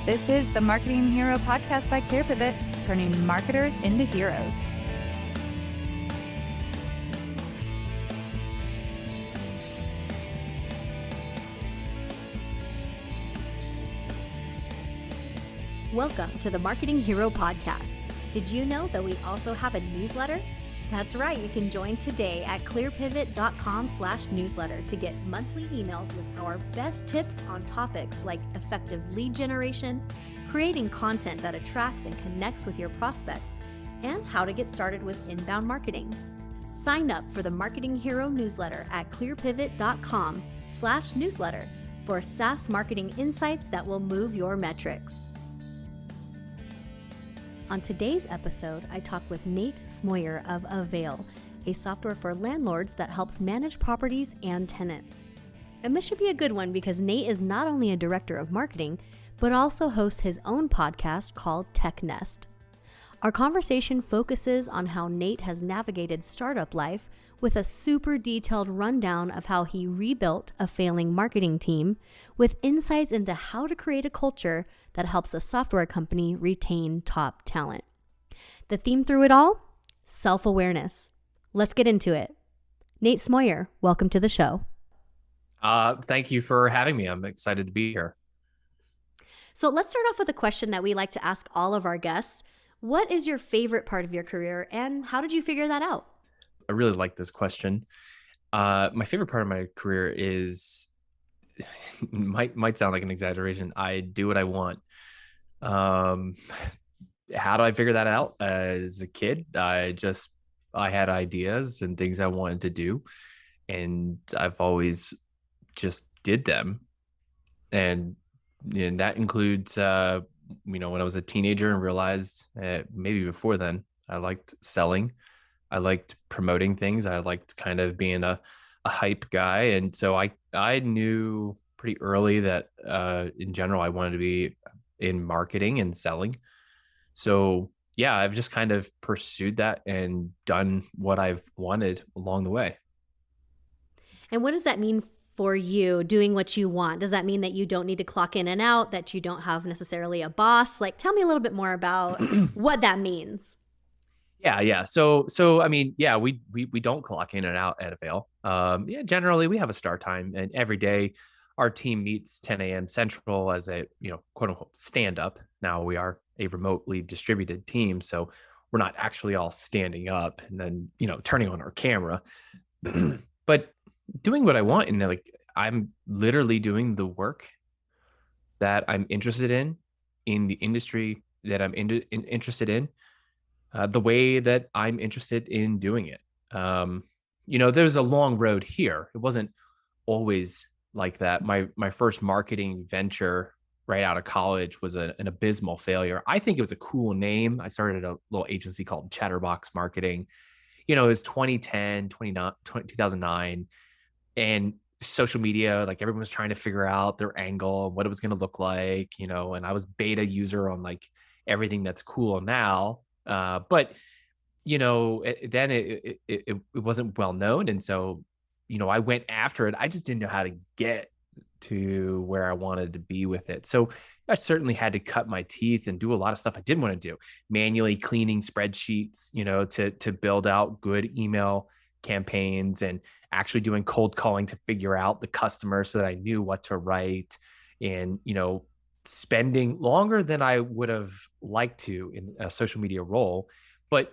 This is the Marketing Hero podcast by ClearPivot, turning marketers into heroes. Welcome to the Marketing Hero podcast. Did you know that we also have a newsletter? That's right, you can join today at clearpivot.com/newsletter to get monthly emails with our best tips on topics like effective lead generation, creating content that attracts and connects with your prospects, and how to get started with inbound marketing. Sign up for the Marketing Hero newsletter at clearpivot.com/newsletter for SaaS marketing insights that will move your metrics. On today's episode, I talk with Nate Smoyer of Avail, a software for landlords that helps manage properties and tenants. And this should be a good one because Nate is not only a director of marketing, but also hosts his own podcast called Tech Nest. Our conversation focuses on how Nate has navigated startup life with a super detailed rundown of how he rebuilt a failing marketing team with insights into how to create a culture that helps a software company retain top talent. The theme through it all? Self-awareness. Let's get into it. Nate Smoyer, welcome to the show. Thank you for having me. I'm excited to be here. So let's start off with a question that we like to ask all of our guests. What is your favorite part of your career and how did you figure that out? I really like this question. My favorite part of my career is, might sound like an exaggeration, I do what I want. How do I figure that out? As a kid, I had ideas and things I wanted to do, and I've always just did them. And that includes, when I was a teenager and realized maybe before then, I liked selling. I liked promoting things. I liked kind of being a hype guy. And so I knew pretty early that in general, I wanted to be in marketing and selling. So yeah, I've just kind of pursued that and done what I've wanted along the way. And what does that mean for you, doing what you want? Does that mean that you don't need to clock in and out, that you don't have necessarily a boss? Like, tell me a little bit more about what that means. Yeah. So I mean, yeah, we don't clock in and out at Avail. Generally we have a start time, and every day our team meets 10 a.m. Central as a, quote unquote stand up. Now we are a remotely distributed team, so we're not actually all standing up and then, turning on our camera, but doing what I want. And like, I'm literally doing the work that I'm interested in the industry that I'm interested in. The way that I'm interested in doing it. There's a long road here. It wasn't always like that. My first marketing venture right out of college was an abysmal failure. I think it was a cool name. I started a little agency called Chatterbox Marketing. It was 2009, and social media, like everyone was trying to figure out their angle and what it was going to look like, and I was beta user on like everything that's cool now. But then it wasn't well known. And so, I went after it. I just didn't know how to get to where I wanted to be with it. So I certainly had to cut my teeth and do a lot of stuff I didn't want to do, manually cleaning spreadsheets, to build out good email campaigns and actually doing cold calling to figure out the customer so that I knew what to write, and, spending longer than I would have liked to in a social media role. But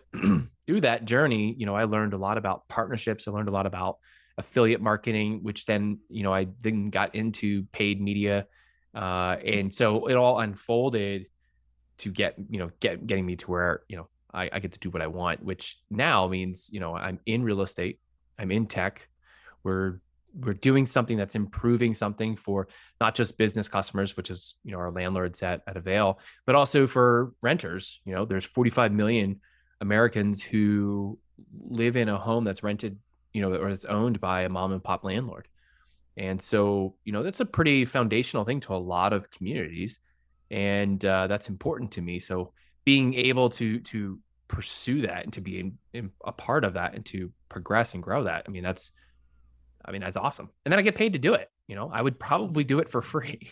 through that journey, I learned a lot about partnerships. I learned a lot about affiliate marketing, which then, I then got into paid media. And so it all unfolded to getting me to where, I get to do what I want, which now means, I'm in real estate, I'm in tech. We're doing something that's improving something for not just business customers, which is, our landlords at Avail, but also for renters. There's 45 million Americans who live in a home that's rented, or is owned by a mom and pop landlord. And so, that's a pretty foundational thing to a lot of communities. And that's important to me. So being able to pursue that and to be a part of that and to progress and grow that, that's awesome. And then I get paid to do it. I would probably do it for free.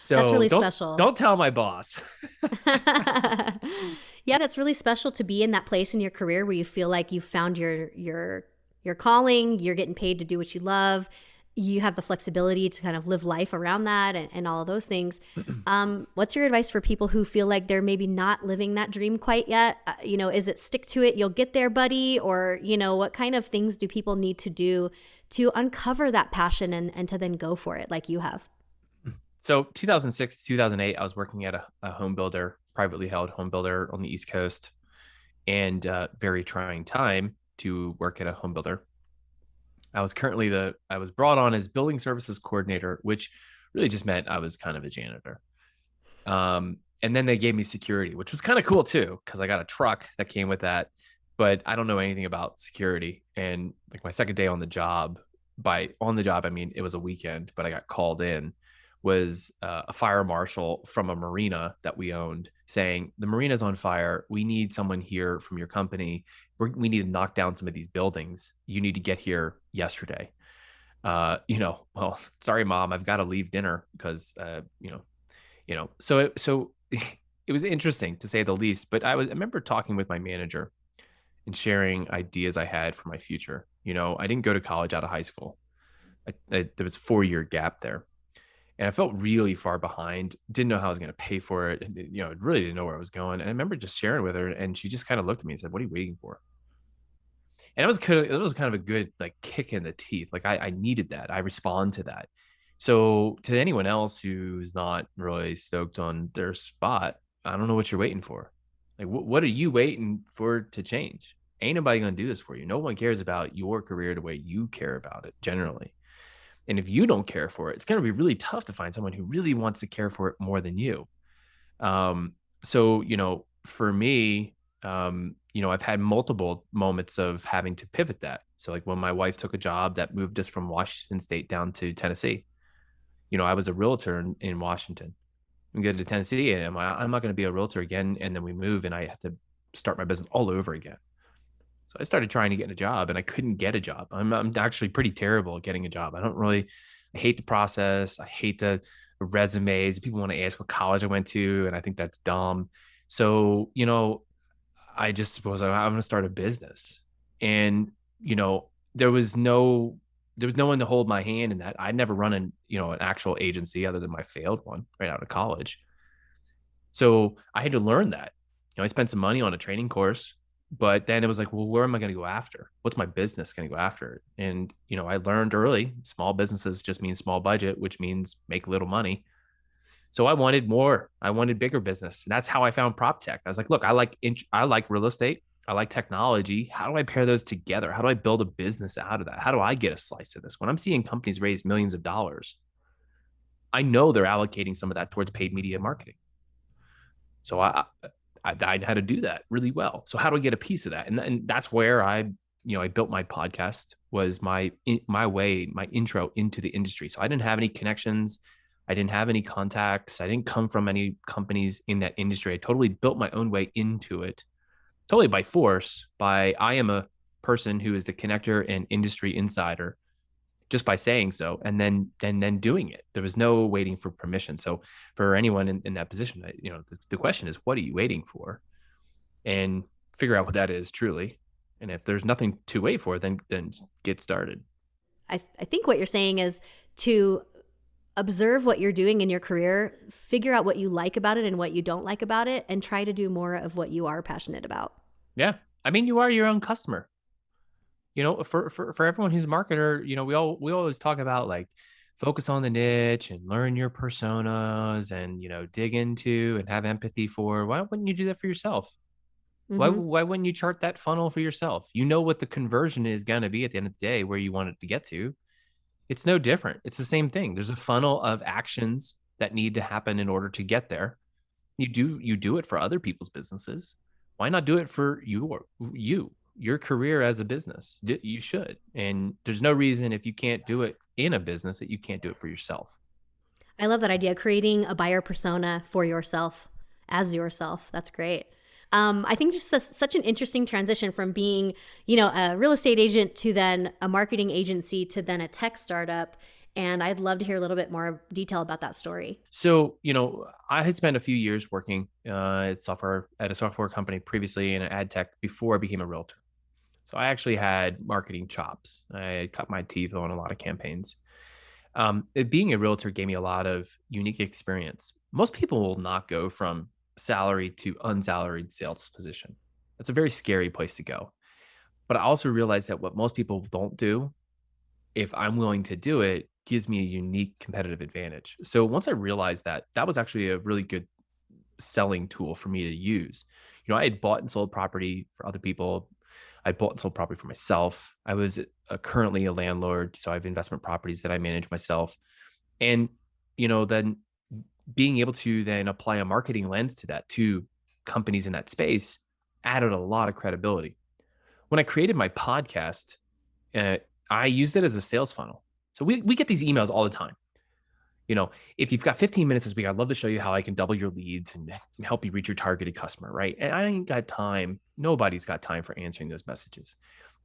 That's So really don't special. don't tell my boss. Yeah, that's really special to be in that place in your career where you feel like you've found your calling, you're getting paid to do what you love. You have the flexibility to kind of live life around that and all of those things. What's your advice for people who feel like they're maybe not living that dream quite yet? Is it stick to it, you'll get there, buddy? Or, what kind of things do people need to do to uncover that passion and to then go for it like you have? So 2006 to 2008, I was working at a home builder, privately held home builder on the East Coast, and very trying time to work at a home builder. I was brought on as building services coordinator, which really just meant I was kind of a janitor. And then they gave me security, which was kind of cool too, because I got a truck that came with that, but I don't know anything about security. And like my second day on the job, I mean, it was a weekend, but I got called in, was a fire marshal from a marina that we owned saying, the marina's on fire. We need someone here from your company. We need to knock down some of these buildings. You need to get here yesterday. Well, sorry, mom, I've got to leave dinner because, so it was interesting to say the least, but I remember talking with my manager and sharing ideas I had for my future. I didn't go to college out of high school. There was a 4-year gap there. And I felt really far behind, didn't know how I was going to pay for it. And, really didn't know where I was going. And I remember just sharing with her, and she just kind of looked at me and said, what are you waiting for? And it was kind of a good like kick in the teeth. Like I needed that. I respond to that. So to anyone else who's not really stoked on their spot, I don't know what you're waiting for. Like, what are you waiting for to change? Ain't nobody going to do this for you. No one cares about your career the way you care about it generally. And if you don't care for it, it's going to be really tough to find someone who really wants to care for it more than you. So, for me, I've had multiple moments of having to pivot that. So like when my wife took a job that moved us from Washington State down to Tennessee, I was a realtor in Washington. We go to Tennessee and I'm not going to be a realtor again. And then we move and I have to start my business all over again. So I started trying to get a job and I couldn't get a job. I'm actually pretty terrible at getting a job. I hate the process. I hate the resumes. People want to ask what college I went to. And I think that's dumb. So, I just suppose I'm going to start a business. And, there was no one to hold my hand in that. I'd never run an actual agency other than my failed one right out of college. So I had to learn that. I spent some money on a training course, but then it was like, well, where am I going to go after? What's my business going to go after? And, I learned early, small businesses just mean small budget, which means make little money. So I wanted more. I wanted bigger business. And that's how I found prop tech. I was like, look, I like real estate. I like technology. How do I pair those together? How do I build a business out of that? How do I get a slice of this? When I'm seeing companies raise millions of dollars, I know they're allocating some of that towards paid media marketing. So I had to do that really well. So how do I get a piece of that? And that's where I built my podcast, was my intro into the industry. So I didn't have any connections. I didn't have any contacts. I didn't come from any companies in that industry. I totally built my own way into it, totally by force. I am a person who is the connector and industry insider, just by saying so, and then doing it. There was no waiting for permission. So for anyone in that position, the question is, what are you waiting for? And figure out what that is truly. And if there's nothing to wait for, then get started. I think what you're saying is to observe what you're doing in your career, figure out what you like about it and what you don't like about it, and try to do more of what you are passionate about. Yeah. I mean, you are your own customer. For everyone who's a marketer, we always talk about like focus on the niche and learn your personas and, dig into and have empathy for. Why wouldn't you do that for yourself? Mm-hmm. Why wouldn't you chart that funnel for yourself? You know what the conversion is going to be at the end of the day, where you want it to get to. It's no different. It's the same thing. There's a funnel of actions that need to happen in order to get there. You do it for other people's businesses. Why not do it for your career as a business? You should. And there's no reason, if you can't do it in a business, that you can't do it for yourself. I love that idea. Creating a buyer persona for yourself, as yourself. That's great. I think just such an interesting transition from being, a real estate agent to then a marketing agency to then a tech startup. And I'd love to hear a little bit more detail about that story. So, I had spent a few years working at a software company previously in ad tech before I became a realtor. So I actually had marketing chops. I had cut my teeth on a lot of campaigns. Being a realtor gave me a lot of unique experience. Most people will not go from salary to unsalaried sales position. That's a very scary place to go. But I also realized that what most people don't do, if I'm willing to do it, gives me a unique competitive advantage. So once I realized that, that was actually a really good selling tool for me to use. I had bought and sold property for other people. I bought and sold property for myself. I was currently a landlord, so I have investment properties that I manage myself. And then being able to then apply a marketing lens to that to companies in that space added a lot of credibility. When I created my podcast, uh, I used it as a sales funnel. So we get these emails all the time. If you've got 15 minutes this week, I'd love to show you how I can double your leads and help you reach your targeted customer, right? And I ain't got time. Nobody's got time for answering those messages.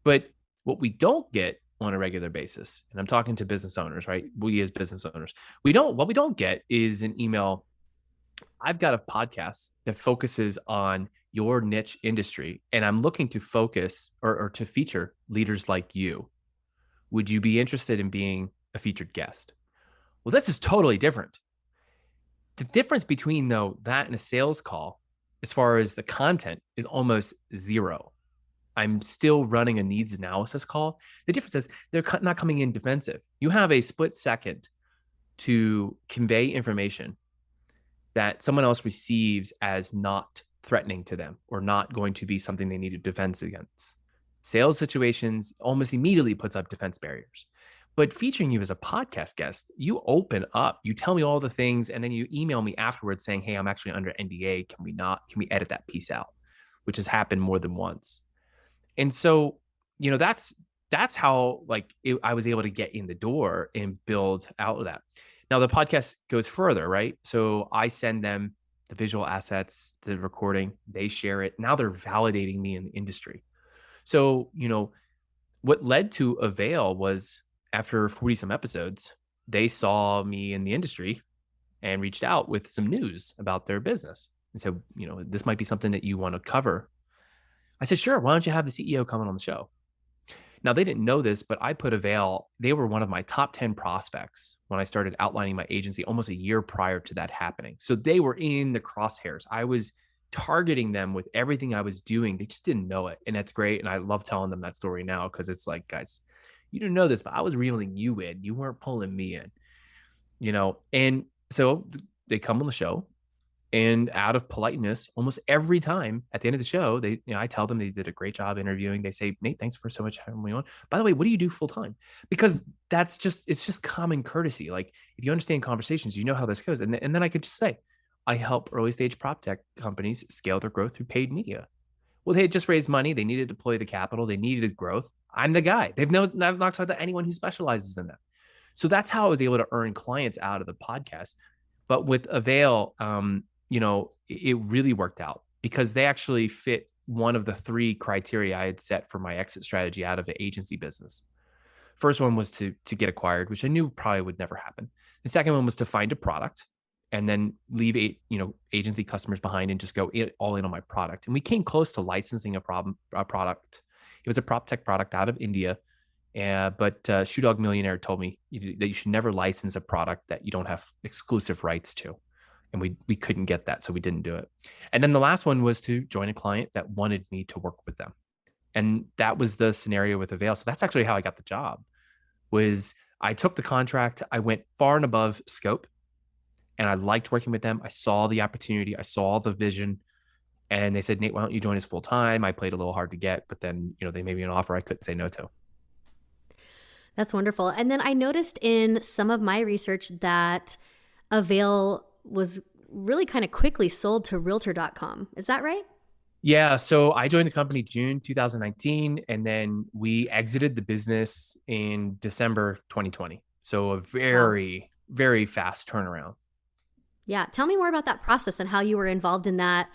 But what we don't get on a regular basis, and I'm talking to business owners, right? We as business owners, what we don't get is an email. I've got a podcast that focuses on your niche industry, and I'm looking to focus or to feature leaders like you. Would you be interested in being a featured guest? Well, this is totally different. The difference between that and a sales call, as far as the content, is almost zero. I'm still running a needs analysis call. The difference is they're not coming in defensive. You have a split second to convey information that someone else receives as not threatening to them or not going to be something they need to defend against. Sales situations almost immediately puts up defense barriers. But featuring you as a podcast guest, you open up, you tell me all the things, and then you email me afterwards saying, hey, I'm actually under NDA. Can we edit that piece out? Which has happened more than once. And so, that's how I was able to get in the door and build out of that. Now the podcast goes further, right? So I send them the visual assets, the recording, they share it. Now they're validating me in the industry. So, what led to Avail was after 40 some episodes, they saw me in the industry and reached out with some news about their business and said, this might be something that you want to cover. I said, sure. Why don't you have the CEO come on the show? Now, they didn't know this, but I put Avail, they were one of my top 10 prospects when I started outlining my agency almost a year prior to that happening. So they were in the crosshairs. I was targeting them with everything I was doing. They just didn't know it. And that's great. And I love telling them that story now because it's like, guys, you didn't know this, but I was reeling you in. You weren't pulling me in, And so they come on the show. And out of politeness, almost every time at the end of the show, I tell them they did a great job interviewing. They say, Nate, thanks for so much having me on. By the way, what do you do full time? Because it's just common courtesy. Like if you understand conversations, you know how this goes. And then I could just say, I help early stage prop tech companies scale their growth through paid media. Well, they had just raised money. They needed to deploy the capital. They needed growth. I'm the guy. I've not talked to anyone who specializes in that. So that's how I was able to earn clients out of the podcast. But with Avail, it really worked out because they actually fit one of the three criteria I had set for my exit strategy out of the agency business. First one was to get acquired, which I knew probably would never happen. The second one was to find a product and then leave agency customers behind and just go all in on my product. And we came close to licensing a product. It was a prop tech product out of India. But Shoe Dog Millionaire told me that you should never license a product that you don't have exclusive rights to. And we couldn't get that, so we didn't do it. And then the last one was to join a client that wanted me to work with them. And that was the scenario with Avail. So that's actually how I got the job. Was I took the contract, I went far and above scope, and I liked working with them. I saw the opportunity, I saw the vision, and they said, Nate, why don't you join us full time? I played a little hard to get, but then they made me an offer I couldn't say no to. That's wonderful. And then I noticed in some of my research that Avail was really kind of quickly sold to realtor.com. Is that right? Yeah. So I joined the company June 2019, and then we exited the business in December 2020. So a very, very fast turnaround. Yeah. Tell me more about that process and how you were involved in that.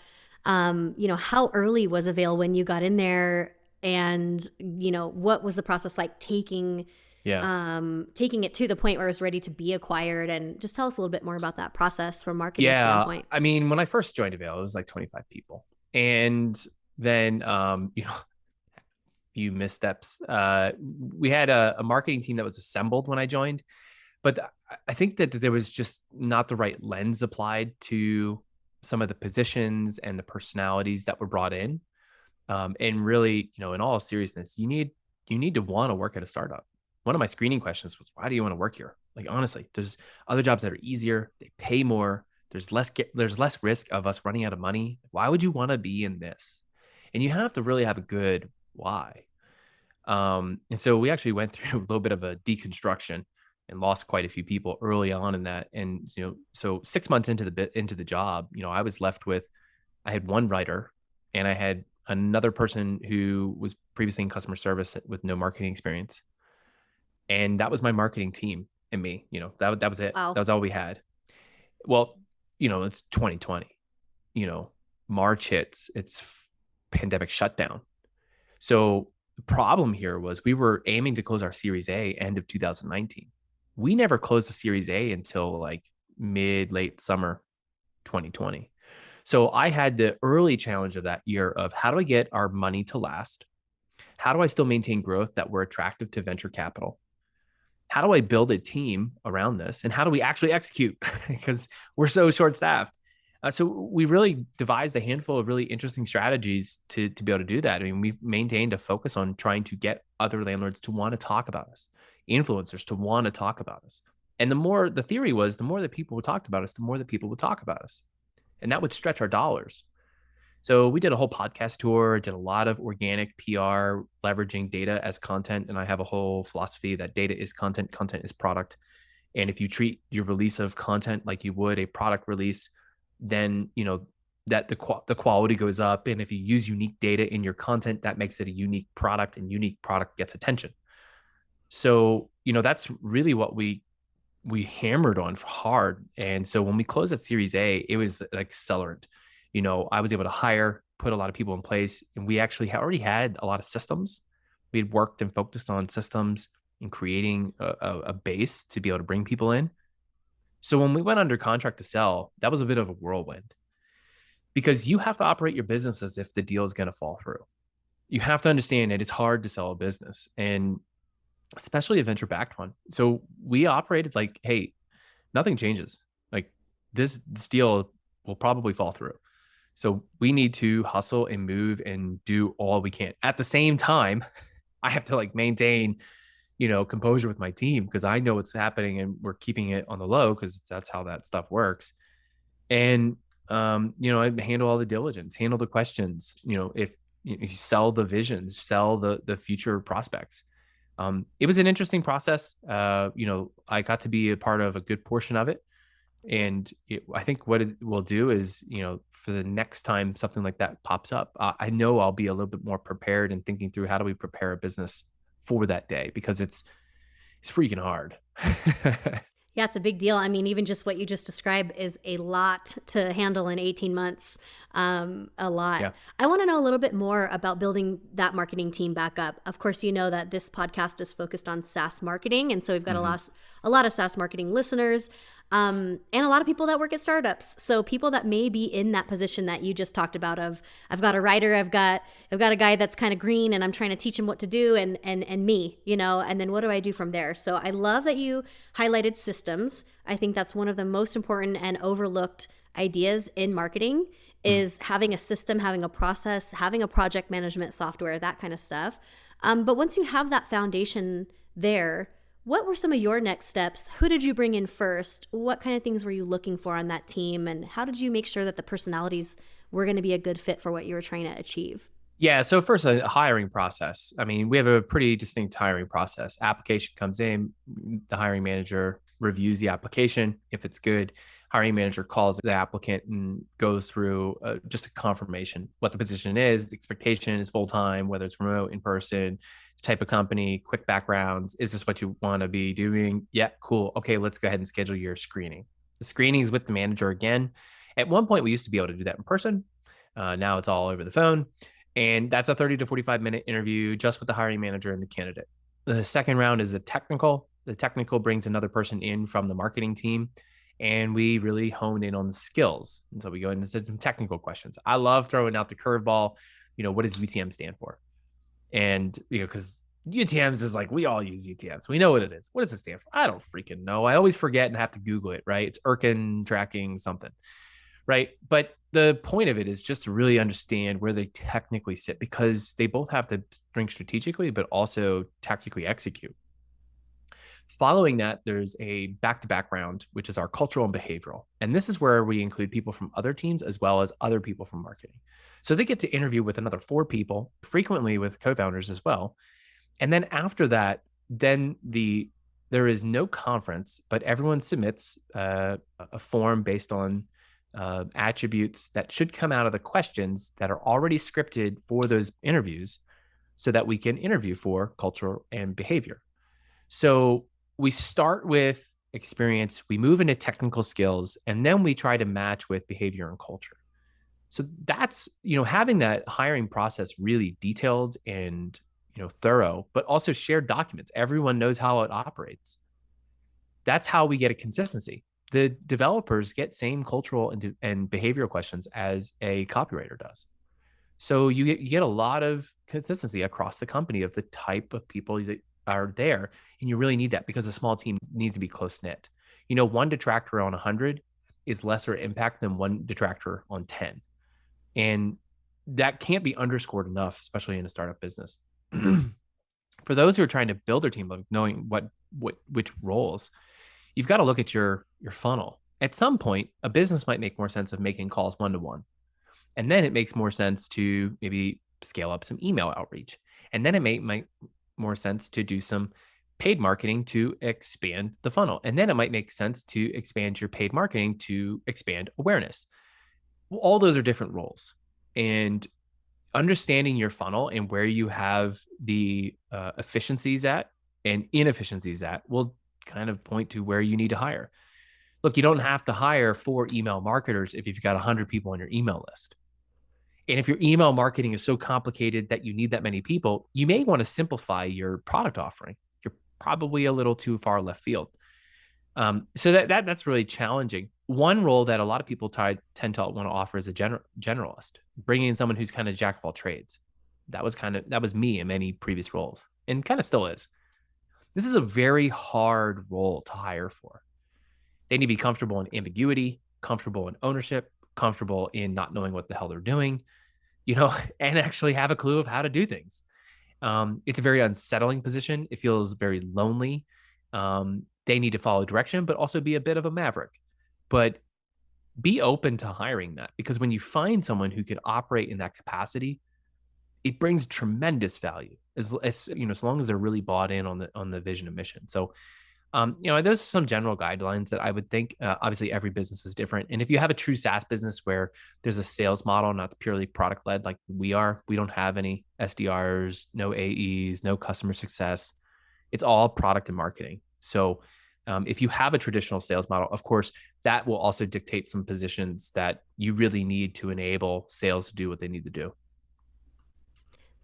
How early was Avail when you got in there? And, what was the process like taking Yeah. taking it to the point where it was ready to be acquired. And just tell us a little bit more about that process from a marketing Yeah. standpoint. I mean, when I first joined Avail, it was like 25 people. And then, few missteps. We had a marketing team that was assembled when I joined, but I think that there was just not the right lens applied to some of the positions and the personalities that were brought in. And really, in all seriousness, you need to want to work at a startup. One of my screening questions was, why do you want to work here? Like, honestly, there's other jobs that are easier. They pay more. There's less risk of us running out of money. Why would you want to be in this? And you have to really have a good why. And so we actually went through a little bit of a deconstruction and lost quite a few people early on in that. And so 6 months into the job, I had one writer, and I had another person who was previously in customer service with no marketing experience, and that was my marketing team and me. That was it. Wow. That was all we had. Well, it's 2020. March hits. It's pandemic shutdown. So the problem here was we were aiming to close our Series A end of 2019. We never closed the Series A until like late summer 2020. So I had the early challenge of that year of, how do I get our money to last? How do I still maintain growth that we're attractive to venture capital? How do I build a team around this? And how do we actually execute? Because we're so short staffed. So we really devised a handful of really interesting strategies to be able to do that. I mean, we've maintained a focus on trying to get other landlords to want to talk about us, influencers to want to talk about us. And the theory was, the more that people would talk about us, the more that people would talk about us. And that would stretch our dollars. So we did a whole podcast tour, did a lot of organic PR, leveraging data as content. And I have a whole philosophy that data is content, content is product. And if you treat your release of content like you would a product release, then that the quality goes up. And if you use unique data in your content, that makes it a unique product, and unique product gets attention. So that's really what we hammered on hard. And so when we closed at Series A, it was an accelerant. I was able to put a lot of people in place, and we actually already had a lot of systems. We had worked and focused on systems and creating a base to be able to bring people in. So when we went under contract to sell, that was a bit of a whirlwind, because you have to operate your business as if the deal is going to fall through. You have to understand that it's hard to sell a business, and especially a venture-backed one. So we operated like, hey, nothing changes. Like, this deal will probably fall through. So we need to hustle and move and do all we can. At the same time, I have to maintain composure with my team, because I know what's happening and we're keeping it on the low, because that's how that stuff works. And, I handle all the diligence, handle the questions, if you sell the vision, sell the future prospects. It was an interesting process. I got to be a part of a good portion of it. And I think what it will do is, for the next time something like that pops up, I know I'll be a little bit more prepared and thinking through, how do we prepare a business for that day, because it's freaking hard. Yeah, it's a big deal. I mean, even just what you just described is a lot to handle in 18 months. A lot. Yeah. I want to know a little bit more about building that marketing team back up. Of course, you know that this podcast is focused on SaaS marketing. And so we've got a lot of SaaS marketing listeners. And a lot of people that work at startups. So people that may be in that position that you just talked about of, I've got a writer, I've got a guy that's kind of green, and I'm trying to teach him what to do, and me, and then what do I do from there? So I love that you highlighted systems. I think that's one of the most important and overlooked ideas in marketing is having a system, having a process, having a project management software, that kind of stuff. But once you have that foundation there, what were some of your next steps? Who did you bring in first? What kind of things were you looking for on that team? And how did you make sure that the personalities were going to be a good fit for what you were trying to achieve? Yeah. So first, a hiring process. I mean, we have a pretty distinct hiring process. Application comes in, the hiring manager reviews the application. If it's good, hiring manager calls the applicant and goes through just a confirmation, what the position is, the expectation is full-time, whether it's remote, in person, type of company, quick backgrounds. Is this what you want to be doing? Yeah, cool. Okay, let's go ahead and schedule your screening. The screening is with the manager again. At one point, we used to be able to do that in person. Now it's all over the phone. And that's a 30 to 45 minute interview just with the hiring manager and the candidate. The second round is the technical. The technical brings another person in from the marketing team, and we really hone in on the skills. And so we go into some technical questions. I love throwing out the curveball. What does UTM stand for? And, because UTMs is like, we all use UTMs. We know what it is. What does it stand for? I don't freaking know. I always forget and have to Google it, right? It's Erkin tracking something, right? But the point of it is just to really understand where they technically sit, because they both have to think strategically, but also tactically execute. Following that, there's a back-to-back round, which is our cultural and behavioral. And this is where we include people from other teams as well as other people from marketing. So they get to interview with another 4 people, frequently with co-founders as well. And then after that, there is no conference, but everyone submits a form based on attributes that should come out of the questions that are already scripted for those interviews, so that we can interview for culture and behavior. So we start with experience, we move into technical skills, and then we try to match with behavior and culture. So that's, having that hiring process really detailed and, thorough, but also shared documents. Everyone knows how it operates. That's how we get a consistency. The developers get same cultural and behavioral questions as a copywriter does. So you get a lot of consistency across the company of the type of people that are there. And you really need that, because a small team needs to be close knit. One detractor on 100 is lesser impact than one detractor on 10. And that can't be underscored enough, especially in a startup business. For those who are trying to build their team, like knowing which roles, you've got to look at your funnel. At some point, a business might make more sense of making calls one-to-one. And then it makes more sense to maybe scale up some email outreach. And then it might more sense to do some paid marketing to expand the funnel. And then it might make sense to expand your paid marketing to expand awareness. Well, all those are different roles. And understanding your funnel and where you have the efficiencies at and inefficiencies at will kind of point to where you need to hire. Look, you don't have to hire 4 email marketers if you've got 100 people on your email list. And if your email marketing is so complicated that you need that many people, you may want to simplify your product offering. You're probably a little too far left field. So that's really challenging. One role that a lot of people tend to want to offer is a generalist, bringing in someone who's kind of jack of all trades. That was me in many previous roles, and kind of still is. This is a very hard role to hire for. They need to be comfortable in ambiguity, comfortable in ownership, comfortable in not knowing what the hell they're doing, and actually have a clue of how to do things. It's a very unsettling position. It feels very lonely. They need to follow direction, but also be a bit of a maverick. But be open to hiring that, because when you find someone who can operate in that capacity, it brings tremendous value as long as they're really bought in on the vision and mission. So, there's some general guidelines that I would think. Obviously, every business is different, and if you have a true SaaS business where there's a sales model, not purely product led, like we don't have any SDRs, no AEs, no customer success. It's all product and marketing. So, if you have a traditional sales model, of course, that will also dictate some positions that you really need to enable sales to do what they need to do.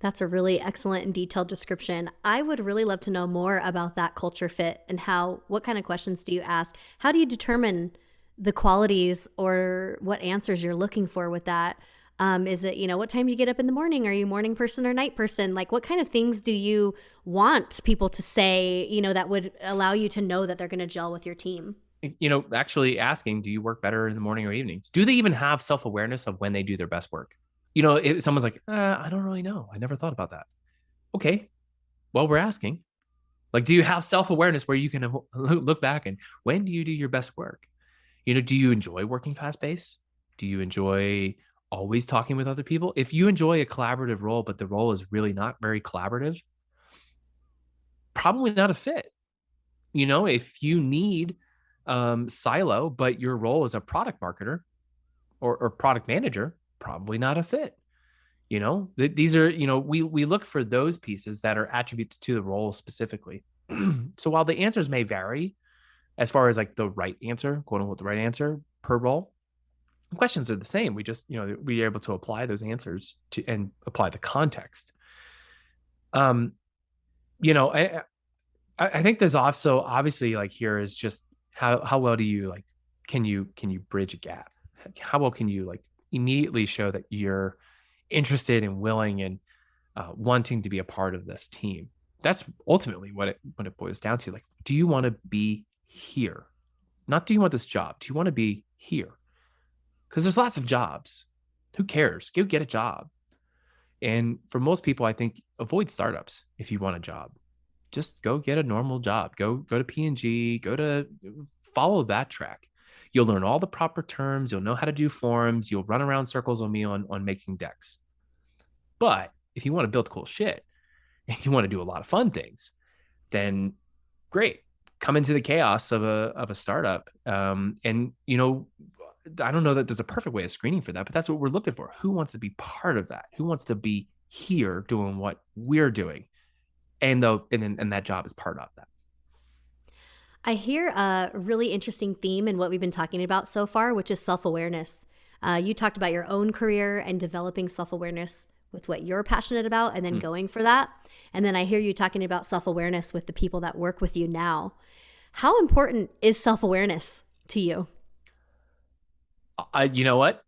That's a really excellent and detailed description. I would really love to know more about that culture fit and what kind of questions do you ask? How do you determine the qualities or what answers you're looking for with that? Is it, what time do you get up in the morning? Are you a morning person or night person? Like, what kind of things do you want people to say, that would allow you to know that they're going to gel with your team? Actually asking, do you work better in the morning or evenings? Do they even have self-awareness of when they do their best work? If someone's like, I don't really know. I never thought about that. Okay. Well, we're asking, like, do you have self-awareness where you can look back and when do you do your best work? Do you enjoy working fast-paced? Do you enjoy always talking with other people? If you enjoy a collaborative role, but the role is really not very collaborative, probably not a fit. If you need silo, but your role is a product marketer or product manager, probably not a fit. These are, we look for those pieces that are attributes to the role specifically. So while the answers may vary as far as like the right answer, quote unquote, the right answer per role, the questions are the same. We just, we're able to apply those answers and apply the context. you know, I think there's also obviously like here is just how well do you like can you bridge a gap? How well can you like immediately show that you're interested and willing and wanting to be a part of this team? That's ultimately what it boils down to. Like, do you want to be here? Not do you want this job? Do you want to be here? Because there's lots of jobs. Who cares? Go get a job. And for most people, I think avoid startups if you want a job. Just go get a normal job. Go to P&G, go to follow that track. You'll learn all the proper terms, you'll know how to do forms, you'll run around circles on me on making decks. But if you want to build cool shit and you want to do a lot of fun things, then great. Come into the chaos of a startup. And I don't know that there's a perfect way of screening for that, but that's what we're looking for. Who wants to be part of that? Who wants to be here doing what we're doing? And that job is part of that. I hear a really interesting theme in what we've been talking about so far, which is self-awareness. You talked about your own career and developing self-awareness with what you're passionate about and then going for that. And then I hear you talking about self-awareness with the people that work with you now. How important is self-awareness to you? You know what?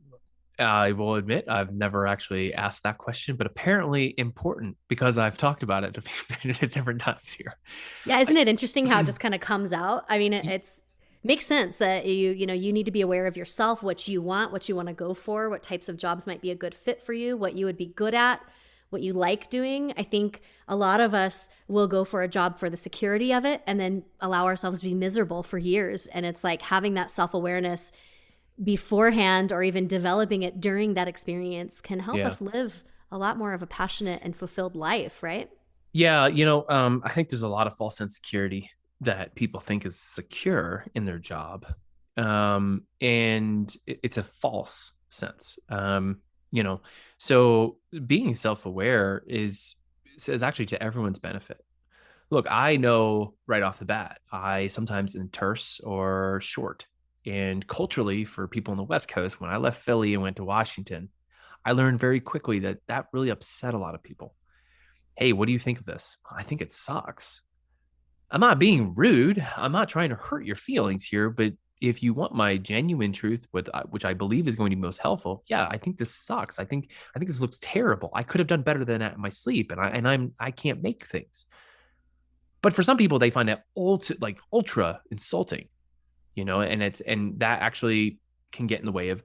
I will admit I've never actually asked that question, but apparently important because I've talked about it a few different times here. Yeah, isn't it interesting how it just kind of comes out? I mean, it's makes sense that you need to be aware of yourself, what you want to go for, what types of jobs might be a good fit for you, what you would be good at, what you like doing. I think a lot of us will go for a job for the security of it and then allow ourselves to be miserable for years. And it's like having that self-awareness beforehand or even developing it during that experience can help us live a lot more of a passionate and fulfilled life, right? Yeah, I think there's a lot of false insecurity that people think is secure in their job. And it's a false sense. So being self-aware is actually to everyone's benefit. Look, I know right off the bat, I sometimes am terse or short. And culturally, for people on the West Coast, when I left Philly and went to Washington, I learned very quickly that really upset a lot of people. Hey, what do you think of this? I think it sucks. I'm not being rude. I'm not trying to hurt your feelings here, but if you want my genuine truth, which I believe is going to be most helpful, yeah, I think this sucks. I think this looks terrible. I could have done better than that in my sleep, and I can't make things. But for some people, they find that ultra insulting, and that actually can get in the way of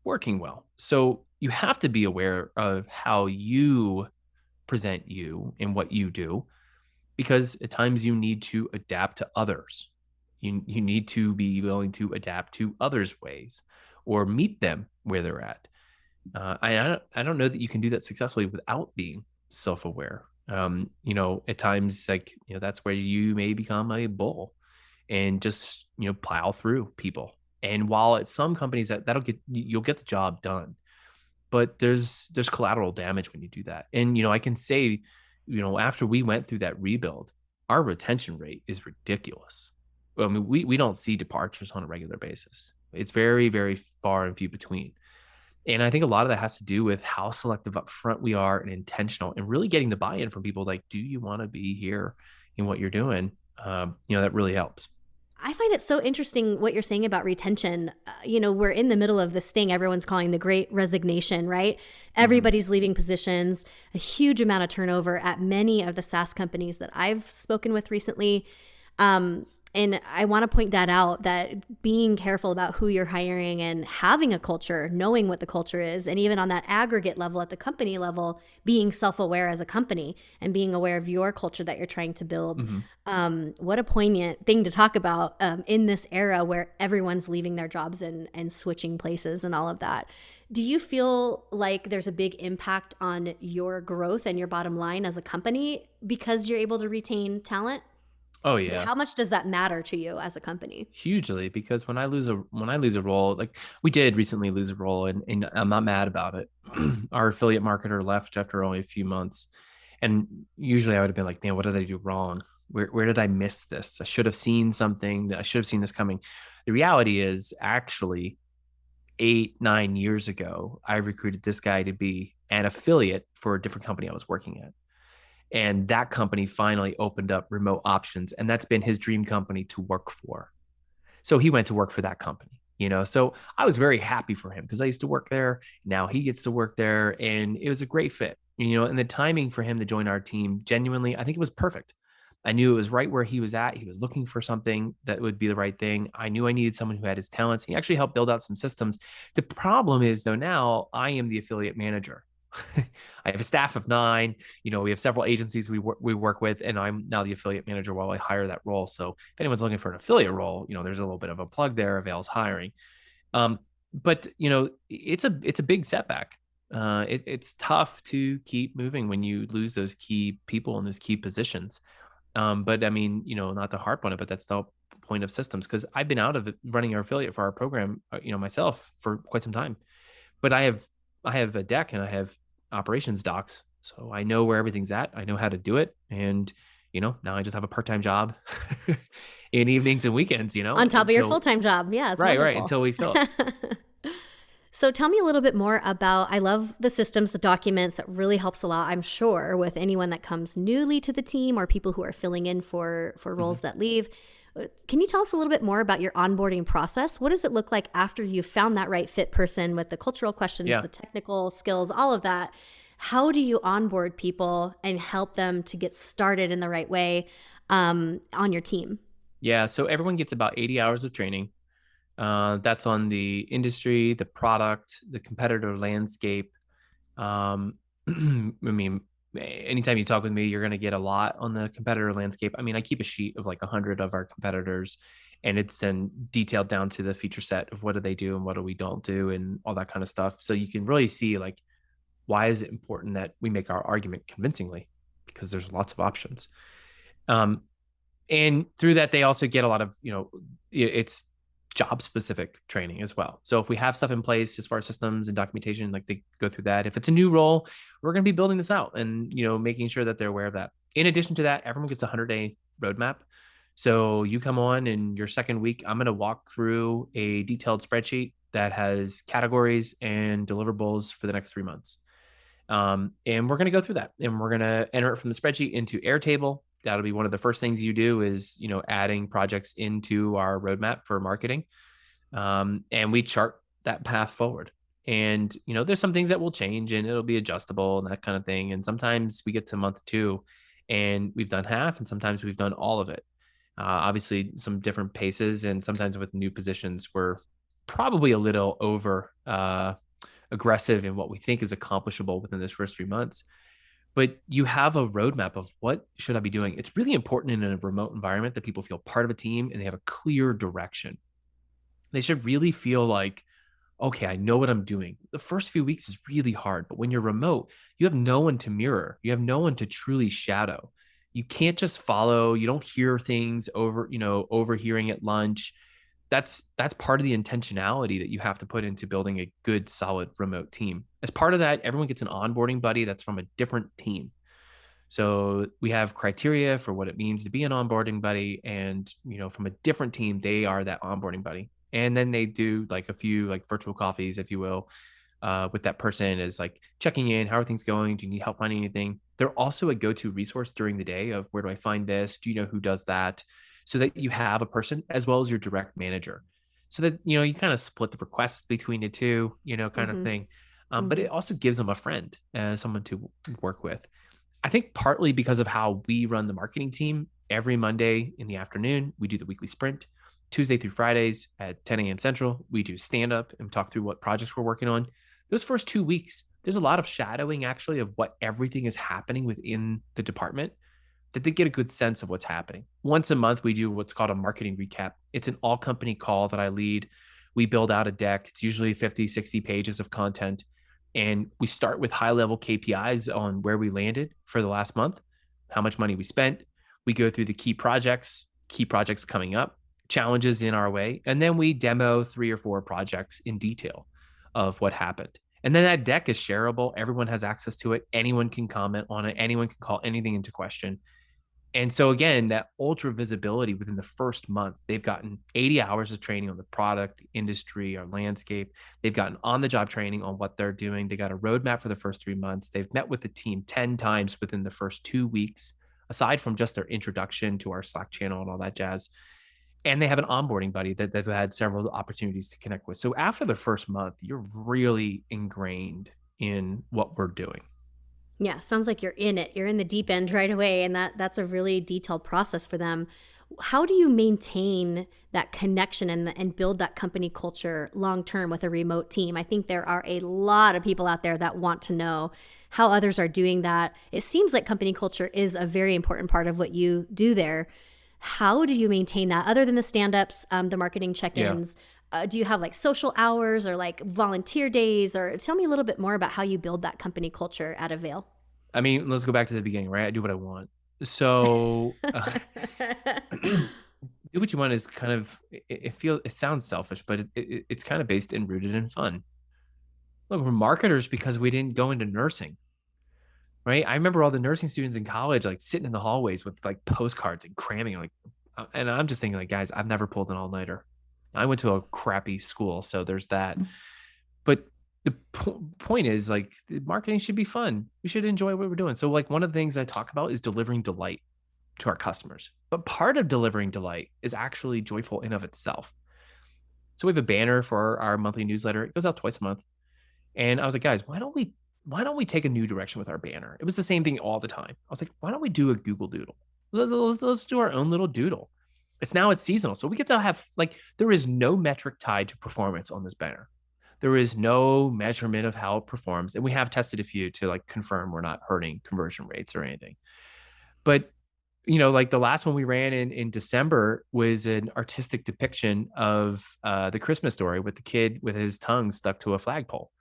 working well. So you have to be aware of how you present you and what you do, because at times you need to adapt to others. You need to be willing to adapt to others' ways or meet them where they're at. I don't know that you can do that successfully without being self-aware. At times, that's where you may become a bull and just plow through people. And while at some companies you'll get the job done, but there's collateral damage when you do that. And I can say, after we went through that rebuild, our retention rate is ridiculous. I mean, we don't see departures on a regular basis. It's very, very far and few between. And I think a lot of that has to do with how selective up front we are and intentional, and really getting the buy-in from people. Like, do you want to be here in what you're doing? That really helps. I find it so interesting what you're saying about retention. We're in the middle of this thing everyone's calling the Great Resignation, right? Everybody's leaving positions, a huge amount of turnover at many of the SaaS companies that I've spoken with recently. And I want to point that out, that being careful about who you're hiring and having a culture, knowing what the culture is, and even on that aggregate level at the company level, being self-aware as a company and being aware of your culture that you're trying to build. What a poignant thing to talk about in this era where everyone's leaving their jobs and switching places and all of that. Do you feel like there's a big impact on your growth and your bottom line as a company because you're able to retain talent? Oh yeah. How much does that matter to you as a company? Hugely, because when I lose a role, like we did recently lose a role, and I'm not mad about it. Our affiliate marketer left after only a few months. And usually I would have been like, man, what did I do wrong? Where did I miss this? I should have seen something. I should have seen this coming. The reality is actually 8-9 years ago, I recruited this guy to be an affiliate for a different company I was working at. And that company finally opened up remote options. And that's been his dream company to work for. So he went to work for that company, So I was very happy for him because I used to work there. Now he gets to work there, and it was a great fit, and the timing for him to join our team, genuinely, I think it was perfect. I knew it was right where he was at. He was looking for something that would be the right thing. I knew I needed someone who had his talents. He actually helped build out some systems. The problem is, though, now I am the affiliate manager. I have a staff of 9. We have several agencies we work with, and I'm now the affiliate manager while I hire that role. So if anyone's looking for an affiliate role, there's a little bit of a plug there. Avail's hiring. But it's a big setback. It's tough to keep moving when you lose those key people in those key positions. But I mean, not to harp on it, but that's the point of systems, because I've been out of it running our affiliate for our program, myself for quite some time. But I have a deck and I have operations docs, so I know where everything's at. I know how to do it, and now I just have a part-time job in evenings and weekends. On top of your full-time job, yeah, it's right, wonderful. until we fill it. So tell me a little bit more about, I love the systems, the documents. That really helps a lot, I'm sure, with anyone that comes newly to the team or people who are filling in for roles that leave. Can you tell us a little bit more about your onboarding process? What does it look like after you've found that right fit person with the cultural questions, the technical skills, all of that? How do you onboard people and help them to get started in the right way on your team? Yeah, so everyone gets about 80 hours of training. That's on the industry, the product, the competitor landscape. I mean, anytime you talk with me, you're going to get a lot on the competitor landscape. I mean, I keep a sheet of like 100 of our competitors, and it's then detailed down to the feature set of what do they do and what do we don't do and all that kind of stuff. So you can really see, like, why is it important that we make our argument convincingly? Because there's lots of options. And through that, they also get a lot of, it's job specific training as well. So if we have stuff in place as far as systems and documentation, like, they go through that. If it's a new role, we're going to be building this out and, making sure that they're aware of that. In addition to that, everyone gets a 100-day roadmap. So you come on in your second week, I'm going to walk through a detailed spreadsheet that has categories and deliverables for the next 3 months. And we're going to go through that, and we're going to enter it from the spreadsheet into Airtable. That'll be one of the first things you do is, adding projects into our roadmap for marketing. And we chart that path forward. And, there's some things that will change and it'll be adjustable and that kind of thing. And sometimes we get to month 2 and we've done half, and sometimes we've done all of it. Obviously some different paces, and sometimes with new positions, we're probably a little over aggressive in what we think is accomplishable within this first 3 months. But you have a roadmap of what should I be doing. It's really important in a remote environment that people feel part of a team and they have a clear direction. They should really feel like, okay, I know what I'm doing. The first few weeks is really hard, but when you're remote, you have no one to mirror. You have no one to truly shadow. You can't just follow. You don't hear things overhearing at lunch. That's part of the intentionality that you have to put into building a good, solid remote team. As part of that, everyone gets an onboarding buddy that's from a different team. So we have criteria for what it means to be an onboarding buddy, and from a different team, they are that onboarding buddy. And then they do like a few like virtual coffees, if you will, with that person, as like checking in. How are things going? Do you need help finding anything? They're also a go-to resource during the day of, where do I find this? Do you know who does that? So that you have a person as well as your direct manager, so that, you kind of split the requests between the two, kind of thing. But it also gives them a friend, someone to work with. I think partly because of how we run the marketing team. Every Monday in the afternoon, we do the weekly sprint. Tuesday through Fridays at 10 a.m. Central, we do stand up and talk through what projects we're working on. Those first 2 weeks, there's a lot of shadowing actually of what everything is happening within the department, that they get a good sense of what's happening. Once a month, we do what's called a marketing recap. It's an all company call that I lead. We build out a deck. It's usually 50, 60 pages of content. And we start with high level KPIs on where we landed for the last month, how much money we spent. We go through the key projects coming up, challenges in our way. And then we demo 3 or 4 projects in detail of what happened. And then that deck is shareable. Everyone has access to it. Anyone can comment on it. Anyone can call anything into question. And so again, that ultra visibility within the first month, they've gotten 80 hours of training on the product, the industry, our landscape. They've gotten on-the-job training on what they're doing. They got a roadmap for the first 3 months. They've met with the team 10 times within the first 2 weeks, aside from just their introduction to our Slack channel and all that jazz. And they have an onboarding buddy that they've had several opportunities to connect with. So after the first month, you're really ingrained in what we're doing. Yeah, sounds like you're in it. You're in the deep end right away, and that's a really detailed process for them. How do you maintain that connection and build that company culture long term with a remote team? I think there are a lot of people out there that want to know how others are doing that. It seems like company culture is a very important part of what you do there. How do you maintain that other than the stand-ups, the marketing check-ins? Yeah. Do you have like social hours or like volunteer days? Or tell me a little bit more about how you build that company culture at Avail. I mean, let's go back to the beginning, right? I do what I want. So do what you want is kind of, it sounds selfish, but it's kind of based and rooted in fun. Look, we're marketers because we didn't go into nursing, right? I remember all the nursing students in college, like sitting in the hallways with like postcards and cramming, like, and I'm just thinking like, guys, I've never pulled an all-nighter. I went to a crappy school, so there's that. But the point is like, marketing should be fun. We should enjoy what we're doing. So like one of the things I talk about is delivering delight to our customers. But part of delivering delight is actually joyful in of itself. So we have a banner for our monthly newsletter. It goes out twice a month. And I was like, guys, why don't we take a new direction with our banner? It was the same thing all the time. I was like, why don't we do a Google Doodle? Let's do our own little doodle. It's seasonal. So we get to have like, there is no metric tied to performance on this banner. There is no measurement of how it performs. And we have tested a few to like confirm we're not hurting conversion rates or anything. But, you know, like the last one we ran in December was an artistic depiction of the Christmas Story with the kid with his tongue stuck to a flagpole.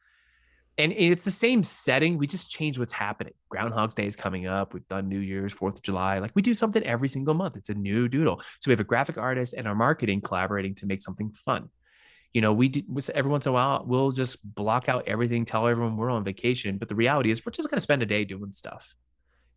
And it's the same setting. We just change what's happening. Groundhog's Day is coming up. We've done New Year's, 4th of July. Like we do something every single month. It's a new doodle. So we have a graphic artist and our marketing collaborating to make something fun. You know, every once in a while, we'll just block out everything, tell everyone we're on vacation. But the reality is we're just going to spend a day doing stuff,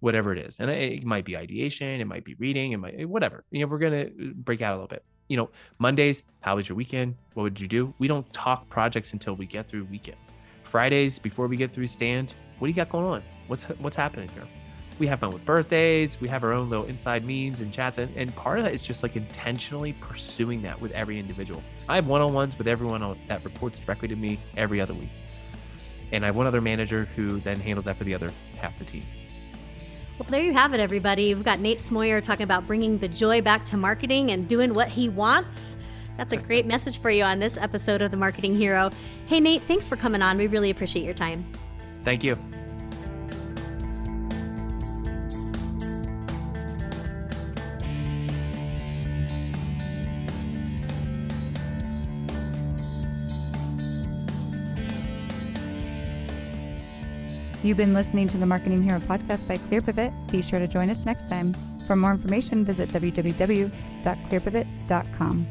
whatever it is. And it might be ideation. It might be reading. It might, whatever. You know, we're going to break out a little bit. You know, Mondays, how was your weekend? What would you do? We don't talk projects until we get through weekend. Fridays, before we get through stand, what do you got going on? What's happening here? We have fun with birthdays. We have our own little inside memes and chats. And part of that is just like intentionally pursuing that with every individual. I have one-on-ones with everyone that reports directly to me every other week. And I have one other manager who then handles that for the other half the team. Well, there you have it, everybody. We've got Nate Smoyer talking about bringing the joy back to marketing and doing what he wants. That's a great message for you on this episode of The Marketing Hero. Hey, Nate, thanks for coming on. We really appreciate your time. Thank you. You've been listening to the Marketing Hero podcast by ClearPivot. Be sure to join us next time. For more information, visit www.clearpivot.com.